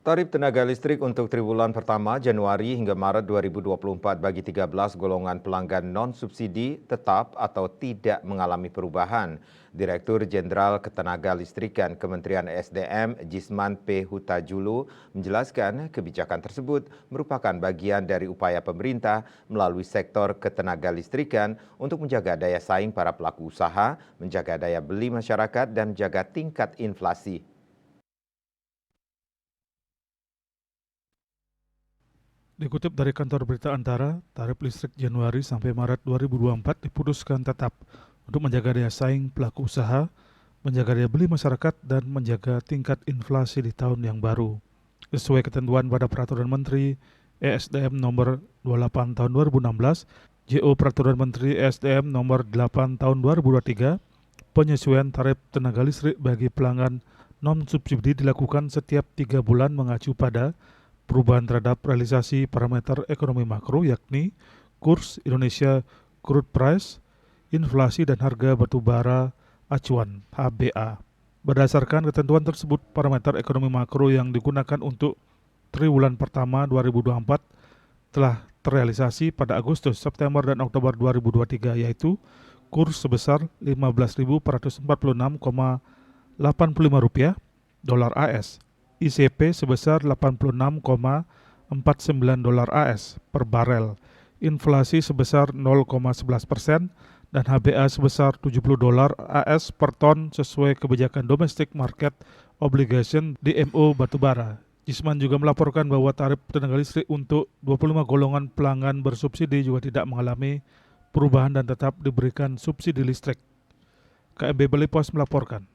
Tarif tenaga listrik untuk triwulan pertama Januari hingga Maret 2024 bagi 13 golongan pelanggan non-subsidi tetap atau tidak mengalami perubahan. Direktur Jenderal Ketenagalistrikan Kementerian SDM Jisman P. Hutajulu menjelaskan kebijakan tersebut merupakan bagian dari upaya pemerintah melalui sektor ketenagalistrikan untuk menjaga daya saing para pelaku usaha, menjaga daya beli masyarakat, dan menjaga tingkat inflasi. Dikutip dari kantor berita Antara, tarif listrik Januari sampai Maret 2024 diputuskan tetap untuk menjaga daya saing pelaku usaha, menjaga daya beli masyarakat, dan menjaga tingkat inflasi di tahun yang baru. Sesuai ketentuan pada Peraturan Menteri ESDM nomor 28 tahun 2016, JO Peraturan Menteri ESDM nomor 8 tahun 2023, penyesuaian tarif tenaga listrik bagi pelanggan non-subsidi dilakukan setiap 3 bulan mengacu pada perubahan terhadap realisasi parameter ekonomi makro yakni kurs Indonesia Crude Price, inflasi dan harga batubara acuan (HBA). Berdasarkan ketentuan tersebut, parameter ekonomi makro yang digunakan untuk triwulan pertama 2024 telah terrealisasi pada Agustus, September, dan Oktober 2023 yaitu kurs sebesar Rp15.346,85 dolar AS, ICP sebesar 86,49 dolar AS per barel, inflasi sebesar 0,11%, dan HBA sebesar 70 dolar AS per ton sesuai kebijakan Domestic Market Obligation DMO batubara. Jisman juga melaporkan bahwa tarif tenaga listrik untuk 25 golongan pelanggan bersubsidi juga tidak mengalami perubahan dan tetap diberikan subsidi listrik. KMB Bali Pos melaporkan.